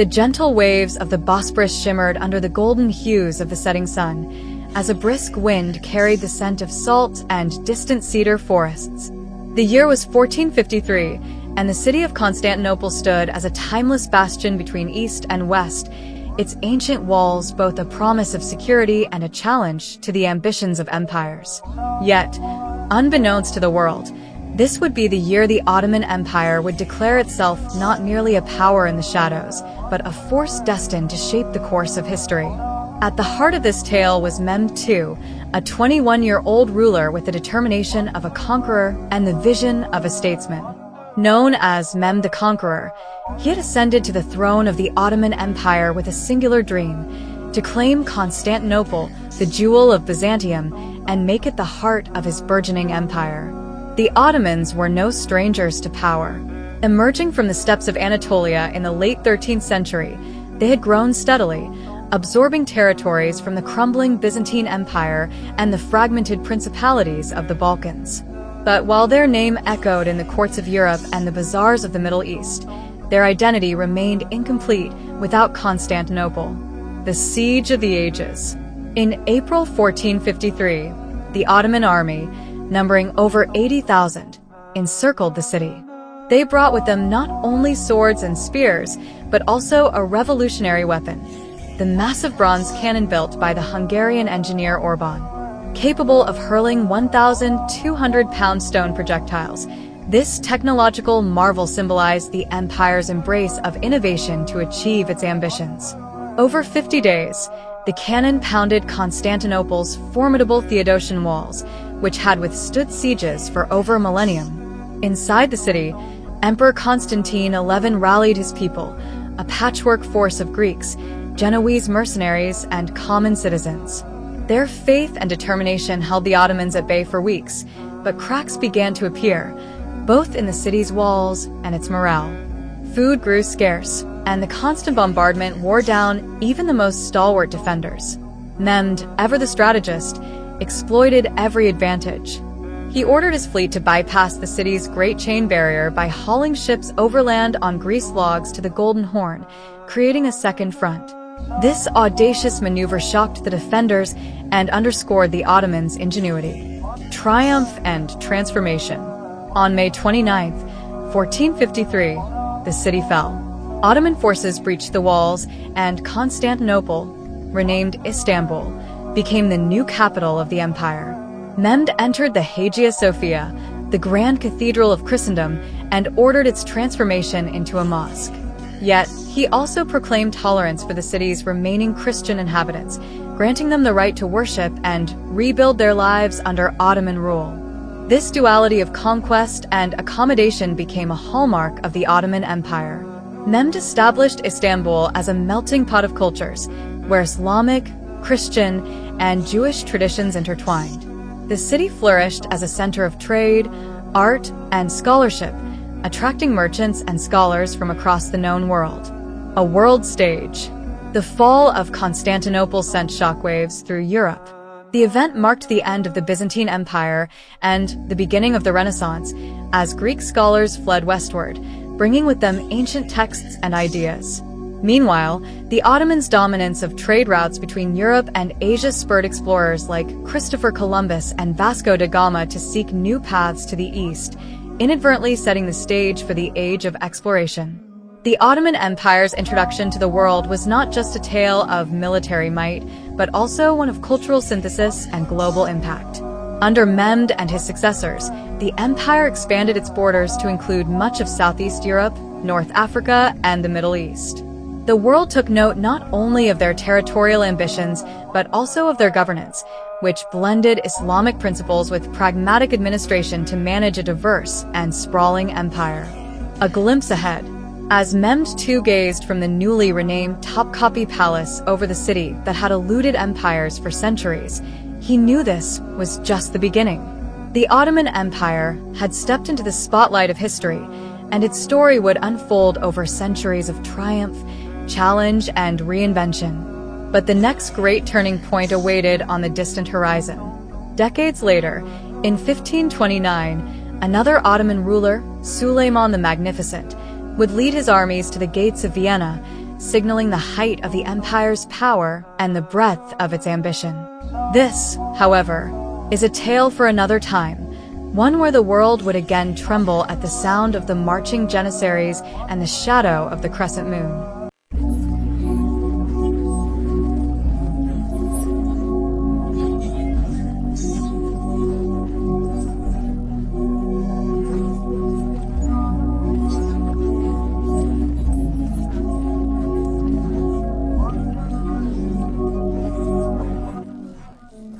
The gentle waves of the Bosporus shimmered under the golden hues of the setting sun, as a brisk wind carried the scent of salt and distant cedar forests. The year was 1453, and the city of Constantinople stood as a timeless bastion between East and West, its ancient walls both a promise of security and a challenge to the ambitions of empires. Yet, unbeknownst to the world, this would be the year the Ottoman Empire would declare itself not merely a power in the shadows, but a force destined to shape the course of history. At the heart of this tale was Mehmed II, a 21-year-old ruler with the determination of a conqueror and the vision of a statesman. Known as Mehmed the Conqueror, he had ascended to the throne of the Ottoman Empire with a singular dream: to claim Constantinople, the jewel of Byzantium, and make it the heart of his burgeoning empire. The Ottomans were no strangers to power. Emerging from the steppes of Anatolia in the late 13th century, they had grown steadily, absorbing territories from the crumbling Byzantine Empire and the fragmented principalities of the Balkans. But while their name echoed in the courts of Europe and the bazaars of the Middle East, their identity remained incomplete without Constantinople. The Siege of the Ages. In April 1453, the Ottoman army, numbering over 80,000, encircled the city. They brought with them not only swords and spears, but also a revolutionary weapon: the massive bronze cannon built by the Hungarian engineer Orban. Capable of hurling 1,200-pound stone projectiles, this technological marvel symbolized the empire's embrace of innovation to achieve its ambitions. Over 50 days, the cannon pounded Constantinople's formidable Theodosian walls, which had withstood sieges for over a millennium. Inside the city, Emperor Constantine XI rallied his people, a patchwork force of Greeks, Genoese mercenaries, and common citizens. Their faith and determination held the Ottomans at bay for weeks, but cracks began to appear, both in the city's walls and its morale. Food grew scarce, and the constant bombardment wore down even the most stalwart defenders. Mehmed, ever the strategist, exploited every advantage. He ordered his fleet to bypass the city's Great Chain Barrier by hauling ships overland on greased logs to the Golden Horn, creating a second front. This audacious maneuver shocked the defenders and underscored the Ottomans' ingenuity, triumph, and transformation. On May 29, 1453, the city fell. Ottoman forces breached the walls, and Constantinople, renamed Istanbul, became the new capital of the empire. Mehmed entered the Hagia Sophia, the grand cathedral of Christendom, and ordered its transformation into a mosque. Yet, he also proclaimed tolerance for the city's remaining Christian inhabitants, granting them the right to worship and rebuild their lives under Ottoman rule. This duality of conquest and accommodation became a hallmark of the Ottoman Empire. Mehmed established Istanbul as a melting pot of cultures, where Islamic, Christian, and Jewish traditions intertwined. The city flourished as a center of trade, art, and scholarship, attracting merchants and scholars from across the known world. A world stage. The fall of Constantinople sent shockwaves through Europe. The event marked the end of the Byzantine Empire and the beginning of the Renaissance, as Greek scholars fled westward, bringing with them ancient texts and ideas. Meanwhile, the Ottomans' dominance of trade routes between Europe and Asia spurred explorers like Christopher Columbus and Vasco da Gama to seek new paths to the east, inadvertently setting the stage for the age of exploration. The Ottoman Empire's introduction to the world was not just a tale of military might, but also one of cultural synthesis and global impact. Under Mehmed and his successors, the empire expanded its borders to include much of Southeast Europe, North Africa, and the Middle East. The world took note not only of their territorial ambitions, but also of their governance, which blended Islamic principles with pragmatic administration to manage a diverse and sprawling empire. A glimpse ahead. As Mehmed II gazed from the newly renamed Topkapi Palace over the city that had eluded empires for centuries, he knew this was just the beginning. The Ottoman Empire had stepped into the spotlight of history, and its story would unfold over centuries of triumph, challenge, and reinvention. But the next great turning point awaited on the distant horizon. Decades later, in 1529, another Ottoman ruler, Suleiman the Magnificent, would lead his armies to the gates of Vienna, signaling the height of the empire's power and the breadth of its ambition. This, however, is a tale for another time, one where the world would again tremble at the sound of the marching Janissaries and the shadow of the crescent moon.